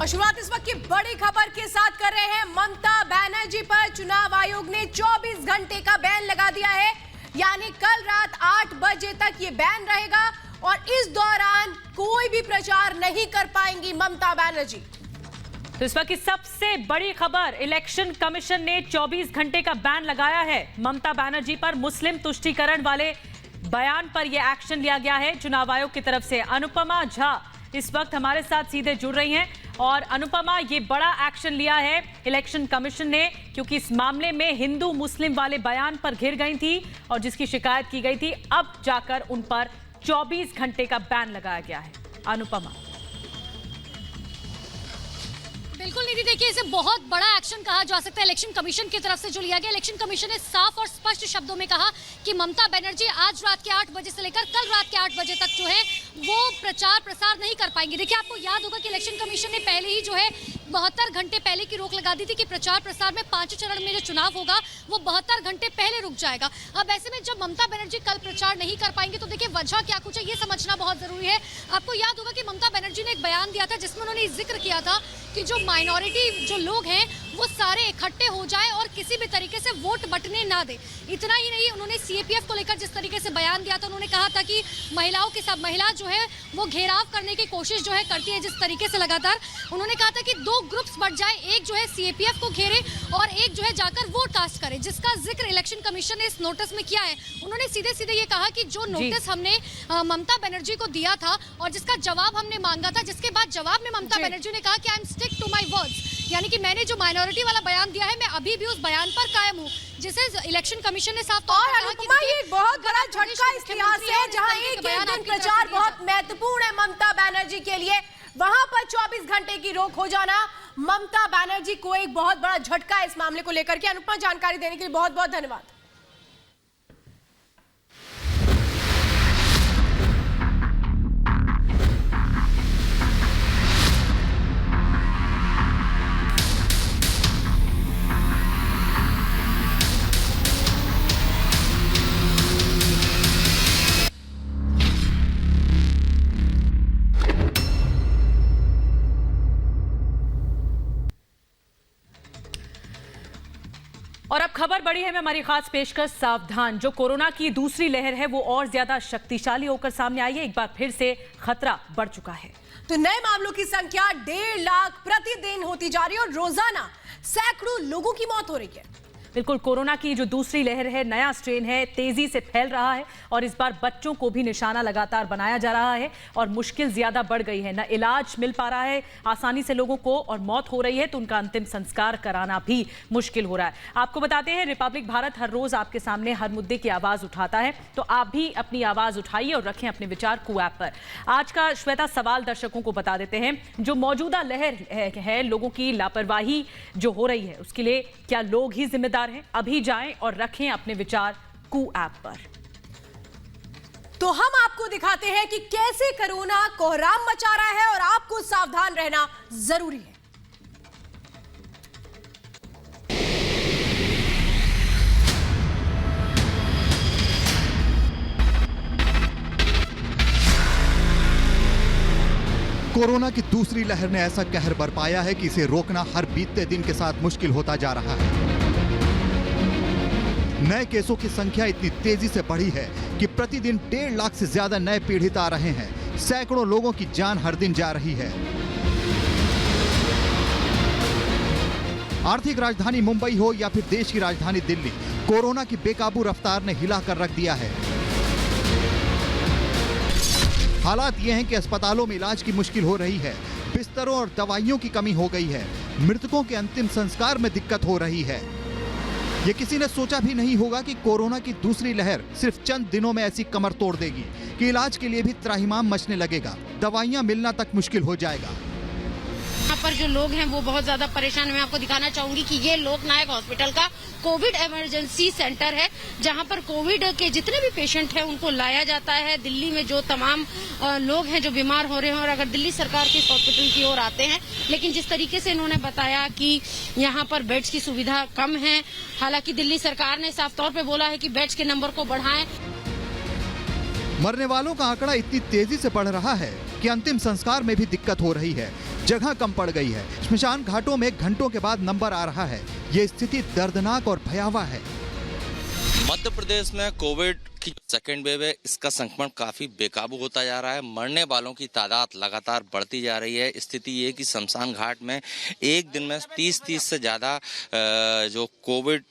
शुरुआत इस वक्त की बड़ी खबर के साथ कर रहे हैं। ममता बनर्जी पर चुनाव आयोग ने 24 घंटे का बैन लगा दिया है, यानी कल रात 8 बजे तक ये बैन रहेगा और इस दौरान कोई भी प्रचार नहीं कर पाएंगी ममता बनर्जी। तो इस वक्त की सबसे बड़ी खबर, इलेक्शन कमीशन ने 24 घंटे का बैन लगाया है ममता बनर्जी पर। मुस्लिम तुष्टीकरण वाले बयान पर यह एक्शन लिया गया है चुनाव आयोग की तरफ से। अनुपमा झा इस वक्त हमारे साथ सीधे जुड़ रही हैं। और अनुपमा, ये बड़ा एक्शन लिया है इलेक्शन कमीशन ने, क्योंकि इस मामले में हिंदू मुस्लिम वाले बयान पर घिर गई थी और जिसकी शिकायत की गई थी, अब जाकर उन पर 24 घंटे का बैन लगाया गया है। अनुपमा। बिल्कुल निधि, देखिए इसे बहुत बड़ा एक्शन कहा जा सकता है इलेक्शन कमीशन की तरफ से जो लिया गया। इलेक्शन कमीशन ने साफ और स्पष्ट शब्दों में कहा कि ममता बनर्जी आज रात के 8 बजे से लेकर कल रात के 8 बजे तक जो है वो प्रचार प्रसार नहीं कर पाएंगे। देखिए आपको याद होगा कि इलेक्शन कमीशन ने पहले ही जो है 72 घंटे पहले की रोक लगा दी थी कि प्रचार प्रसार में 5 चरण में जो चुनाव होगा वो 72 घंटे पहले रुक जाएगा। अब ऐसे में जब ममता बनर्जी कल प्रचार नहीं कर पाएंगे तो देखिए वजह क्या कुछ है ये समझना बहुत जरूरी है। आपको याद होगा कि ममता बनर्जी ने एक बयान दिया था जिसमें उन्होंने जिक्र किया था कि जो माइनॉरिटी जो लोग हैं वो सारे इकट्ठे हो जाए और किसी भी तरीके से वोट बंटने ना दे। इतना ही नहीं, उन्होंने सीएपीएफ को लेकर जिस तरीके से बयान दिया था, उन्होंने कहा था कि महिलाओं के साथ महिला जो है वो घेराव करने की कोशिश जो है करती है जिस तरीके से लगातार। उन्होंने कहा था कि 2 ग्रुप्स बट जाए, एक जो है सीएपीएफ को घेरे और एक जो है जाकर वोट कास्ट करे, जिसका जिक्र इलेक्शन कमीशन ने इस नोटिस में किया है। उन्होंने सीधे सीधे ये कहा कि जो नोटिस हमने ममता बनर्जी को दिया था और जिसका जवाब हमने मांगा था, जिसके बाद जवाब में ममता बनर्जी ने कहा कि I am stick to my words, यानी कि मैंने जो माइनॉरिटी वाला बयान दिया है मैं अभी भी उस बयान पर कायम हूँ, जिसे इलेक्शन कमीशन ने साफ तौर पर कहा कि ये बहुत बड़ा झटका इस लिहाज से है जहां एक दिन प्रचार बहुत महत्वपूर्ण है ममता बनर्जी के लिए, वहां पर 24 घंटे की रोक हो जाना ममता बनर्जी को एक बहुत बड़ा झटका है इस मामले को लेकर के। अनुपमा, जानकारी देने के लिए बहुत बहुत धन्यवाद। और अब खबर बड़ी है में हमारी खास पेशकश सावधान। जो कोरोना की दूसरी लहर है वो और ज्यादा शक्तिशाली होकर सामने आई है। एक बार फिर से खतरा बढ़ चुका है। तो नए मामलों की संख्या 1.5 लाख प्रतिदिन होती जा रही है और रोजाना सैकड़ों लोगों की मौत हो रही है। बिल्कुल, कोरोना की जो दूसरी लहर है, नया स्ट्रेन है, तेजी से फैल रहा है और इस बार बच्चों को भी निशाना लगातार बनाया जा रहा है और मुश्किल ज्यादा बढ़ गई है। न इलाज मिल पा रहा है आसानी से लोगों को और मौत हो रही है तो उनका अंतिम संस्कार कराना भी मुश्किल हो रहा है। आपको बताते हैं, रिपब्लिक भारत हर रोज आपके सामने हर मुद्दे की आवाज उठाता है, तो आप भी अपनी आवाज उठाइए और रखें अपने विचार कू ऐप पर। आज का श्वेता सवाल दर्शकों को बता देते हैं, जो मौजूदा लहर है लोगों की लापरवाही जो हो रही है उसके लिए क्या लोग ही जिम्मेदार? अभी जाएं और रखें अपने विचार कू ऐप पर। तो हम आपको दिखाते हैं कि कैसे कोरोना कोहराम मचा रहा है और आपको सावधान रहना जरूरी है। कोरोना की दूसरी लहर ने ऐसा कहर बरपाया है कि इसे रोकना हर बीतते दिन के साथ मुश्किल होता जा रहा है। नए केसों की संख्या इतनी तेजी से बढ़ी है कि प्रतिदिन 1.5 लाख से ज्यादा नए पीड़ित आ रहे हैं। सैकड़ों लोगों की जान हर दिन जा रही है। आर्थिक राजधानी मुंबई हो या फिर देश की राजधानी दिल्ली, कोरोना की बेकाबू रफ्तार ने हिला कर रख दिया है। हालात ये हैं कि अस्पतालों में इलाज की मुश्किल हो रही है, बिस्तरों और दवाइयों की कमी हो गई है, मृतकों के अंतिम संस्कार में दिक्कत हो रही है। ये किसी ने सोचा भी नहीं होगा कि कोरोना की दूसरी लहर सिर्फ चंद दिनों में ऐसी कमर तोड़ देगी कि इलाज के लिए भी त्राहिमाम मचने लगेगा, दवाइयां मिलना तक मुश्किल हो जाएगा। यहाँ पर जो लोग हैं वो बहुत ज्यादा परेशान। मैं आपको दिखाना चाहूंगी कि ये लोकनायक हॉस्पिटल का कोविड इमरजेंसी सेंटर है, जहाँ पर कोविड के जितने भी पेशेंट हैं उनको लाया जाता है। दिल्ली में जो तमाम लोग हैं जो बीमार हो रहे हैं और अगर दिल्ली सरकार के हॉस्पिटल की ओर आते हैं, लेकिन जिस तरीके से इन्होंने बताया कि यहाँ पर बेड्स की सुविधा कम है। हालांकि दिल्ली सरकार ने साफ तौर पे बोला है कि बेड्स के नंबर को बढ़ाएं। मरने वालों का आंकड़ा इतनी तेजी से बढ़ रहा है कि अंतिम संस्कार में भी दिक्कत हो रही है। जगह कम पड़ गई है। श्मशान घाटों में घंटों के बाद नंबर आ रहा है। ये स्थिति दर्दनाक और भयावह है। मध्य प्रदेश में कोविड की सेकेंड वेव है, इसका संक्रमण काफी बेकाबू होता जा रहा है। मरने वालों की तादाद लगातार बढ़ती जा रही है। स्थिति ये कि शमशान घाट में एक दिन में 30 से ज़्यादा जो कोविड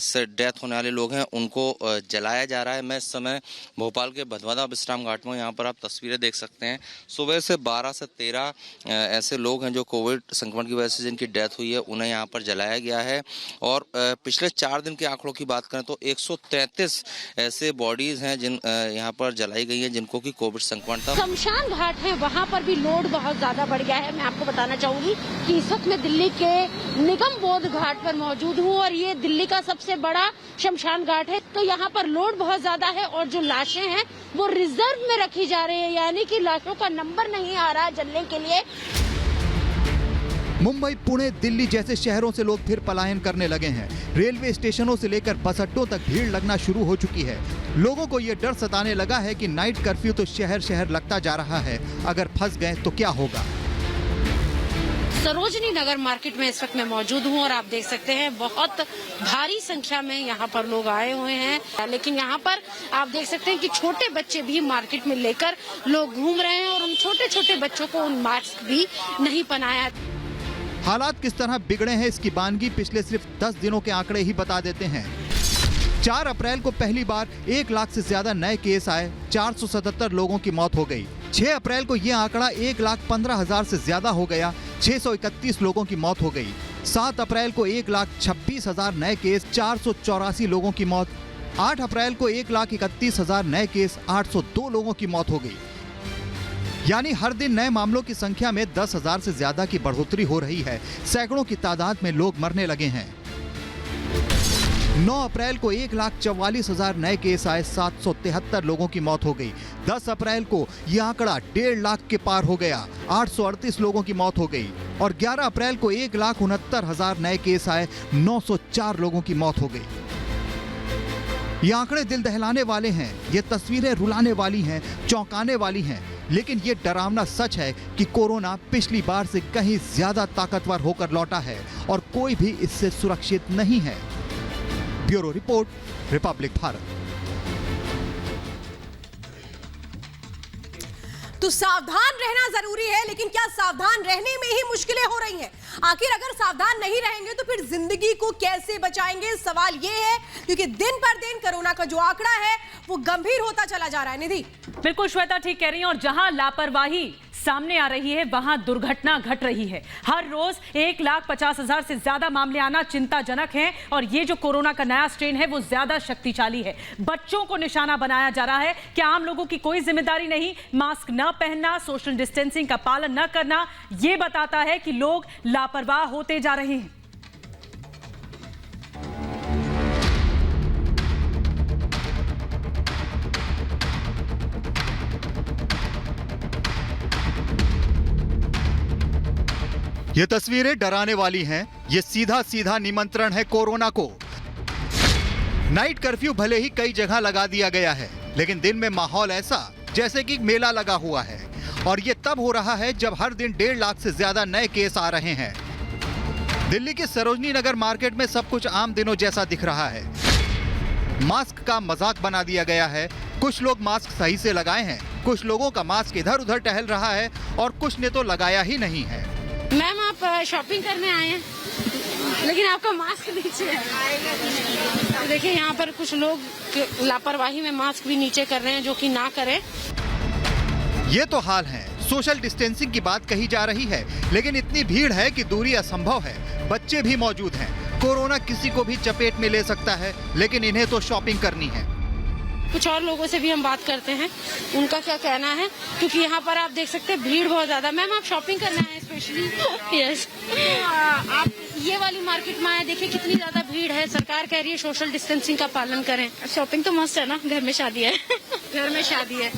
से डेथ होने वाले लोग हैं उनको जलाया जा रहा है। मैं इस समय भोपाल के भदभदा विश्राम घाट में, यहाँ पर आप तस्वीरें देख सकते हैं। सुबह से 12 से 13 ऐसे लोग हैं जो कोविड संक्रमण की वजह से जिनकी डेथ हुई है, उन्हें यहाँ पर जलाया गया है। और पिछले 4 दिन के आंकड़ों की बात करें तो 133 ऐसे बॉडीज हैं जिन यहाँ पर जलाई गई हैं जिनको कि कोविड संक्रमण था। शमशान घाट है, वहाँ पर भी लोड बहुत ज्यादा बढ़ गया है। मैं आपको बताना चाहूंगी कि इस वक्त मैं दिल्ली के निगम बोध घाट पर मौजूद हूँ और ये दिल्ली का सबसे बड़ा शमशान घाट है। तो यहाँ पर लोड बहुत ज्यादा है और जो लाशें हैं वो रिजर्व में रखी जा रही है, यानी कि लाशों का नंबर नहीं आ रहा जलने के लिए। मुंबई, पुणे, दिल्ली जैसे शहरों से लोग फिर पलायन करने लगे हैं। रेलवे स्टेशनों से लेकर बस अड्डों तक भीड़ लगना शुरू हो चुकी है। लोगों को ये डर सताने लगा है कि नाइट कर्फ्यू तो शहर शहर लगता जा रहा है, अगर फंस गए तो क्या होगा। सरोजनी नगर मार्केट में इस वक्त मैं मौजूद हूँ और आप देख सकते हैं बहुत भारी संख्या में यहाँ पर लोग आए हुए हैं। लेकिन यहाँ पर आप देख सकते हैं कि छोटे बच्चे भी मार्केट में लेकर लोग घूम रहे हैं और उन छोटे छोटे बच्चों को उन मास्क भी नहीं पहनाया। हालात किस तरह बिगड़े हैं इसकी बानगी पिछले सिर्फ 10 दिनों के आंकड़े ही बता देते हैं। 4 अप्रैल को पहली बार 1 लाख से ज्यादा नए केस आए, 477 लोगों की मौत हो गई। 6 अप्रैल को यह आंकड़ा 1,15,000 से ज्यादा हो गया, 631 लोगों की मौत हो गई। 7 अप्रैल को 1,26,000 नए केस, 484 लोगों की मौत। 8 अप्रैल को 1,31,000 नए केस, 802 लोगों की मौत हो गई। यानी हर दिन नए मामलों की संख्या में 10,000 से ज्यादा की बढ़ोतरी हो रही है। सैकड़ों की तादाद में लोग मरने लगे हैं। 9 अप्रैल को 1,44,000 नए केस आए, 773 लोगों की मौत हो गई। 10 अप्रैल को यह आंकड़ा 1.5 लाख के पार हो गया, 838 लोगों की मौत हो गई। और 11 अप्रैल को 1,69,000 नए केस आए, 904 लोगों की मौत हो गई। ये आंकड़े दिल दहलाने वाले हैं, ये तस्वीरें रुलाने वाली हैं, चौंकाने वाली हैं। लेकिन ये डरावना सच है कि कोरोना पिछली बार से कहीं ज्यादा ताकतवर होकर लौटा है और कोई भी इससे सुरक्षित नहीं है। Bureau report, Republic Bharat. तो सावधान रहना जरूरी है, लेकिन क्या सावधान रहने में ही मुश्किलें हो रही हैं? आखिर अगर सावधान नहीं रहेंगे तो फिर जिंदगी को कैसे बचाएंगे? सवाल ये है, क्योंकि दिन पर दिन कोरोना का जो आंकड़ा है वो गंभीर होता चला जा रहा है। निधि, बिल्कुल श्वेता ठीक कह रही हैं। और जहां लापरवाही सामने आ रही है वहां दुर्घटना घट रही है। हर रोज 1,50,000 से ज्यादा मामले आना चिंताजनक है। और ये जो कोरोना का नया स्ट्रेन है वो ज्यादा शक्तिशाली है। बच्चों को निशाना बनाया जा रहा है। क्या आम लोगों की कोई जिम्मेदारी नहीं? मास्क न पहनना, सोशल डिस्टेंसिंग का पालन न करना, ये बताता है कि लोग लापरवाह होते जा रहे हैं। ये तस्वीरें डराने वाली हैं। ये सीधा सीधा निमंत्रण है कोरोना को। नाइट कर्फ्यू भले ही कई जगह लगा दिया गया है, लेकिन दिन में माहौल ऐसा जैसे कि मेला लगा हुआ है। और ये तब हो रहा है जब हर दिन 1.5 लाख से ज्यादा नए केस आ रहे हैं। दिल्ली के सरोजनी नगर मार्केट में सब कुछ आम दिनों जैसा दिख रहा है। मास्क का मजाक बना दिया गया है। कुछ लोग मास्क सही से लगाए हैं, कुछ लोगों का मास्क इधर उधर टहल रहा है और कुछ ने तो लगाया ही नहीं है। मैम, आप शॉपिंग करने आए हैं, लेकिन आपका मास्क नीचे है। देखिए, यहाँ पर कुछ लोग लापरवाही में मास्क भी नीचे कर रहे हैं, जो कि ना करें। ये तो हाल है। सोशल डिस्टेंसिंग की बात कही जा रही है, लेकिन इतनी भीड़ है कि दूरी असंभव है। बच्चे भी मौजूद हैं। कोरोना किसी को भी चपेट में ले सकता है, लेकिन इन्हें तो शॉपिंग करनी है। कुछ और लोगों से भी हम बात करते हैं, उनका क्या कहना है, क्योंकि यहाँ पर आप देख सकते हैं भीड़ बहुत ज्यादा। मैम, आप शॉपिंग करने आए स्पेशली? यस। आप ये वाली मार्केट में आए, देखिए कितनी ज्यादा भीड़ है। सरकार कह रही है सोशल डिस्टेंसिंग का पालन करें। शॉपिंग तो मस्त है ना, घर में शादी है। घर में शादी है।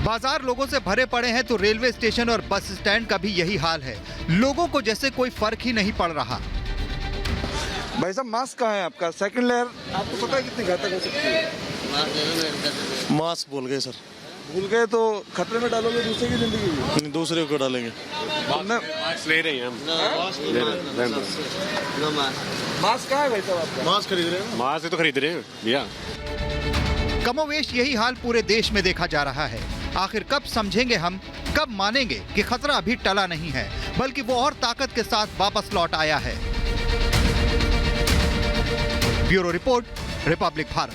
बाजार लोगों से भरे पड़े हैं तो रेलवे स्टेशन और बस स्टैंड का भी यही हाल है। लोगों को जैसे कोई फर्क ही नहीं पड़ रहा। भाई साहब, मास्क कहाँ है आपका? सेकंड लेयर आपको पता है कितनी घातक हो सकती है? मास्क भूल गए सर। भूल गए तो खतरे में डालोगे दूसरे की जिंदगी। दूसरे को डालेंगे। मास्क ले रहे हैं हम। मास्क कहाँ है भाई साहब आपका? मास्क खरीद रहे हैं। मास्क तो खरीद रहे हैं भैया। कमोवेश यही हाल पूरे देश में देखा जा रहा है। आखिर कब समझेंगे हम, कब मानेंगे कि खतरा अभी टला नहीं है, बल्कि वो और ताकत के साथ वापस लौट आया है। Bureau report, Republic Bharat.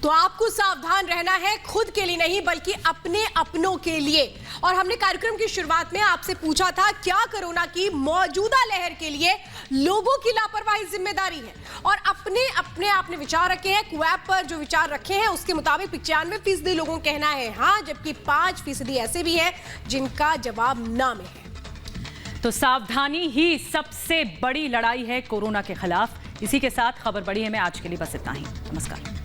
तो आपको सावधान रहना है, खुद के लिए नहीं बल्कि अपने अपनों के लिए। और हमने कार्यक्रम की शुरुआत में आपसे पूछा था क्या कोरोना की मौजूदा लहर के लिए लोगों की लापरवाही जिम्मेदारी है, और अपने आपने विचार रखे हैं। क्वैप पर जो विचार रखे हैं उसके मुताबिक 95% लोगों का कहना है हाँ, जबकि 5% ऐसे भी हैं जिनका जवाब ना में है। तो सावधानी ही सबसे बड़ी लड़ाई है कोरोना के खिलाफ। इसी के साथ खबर बड़ी है में आज के लिए बस इतना ही। नमस्कार।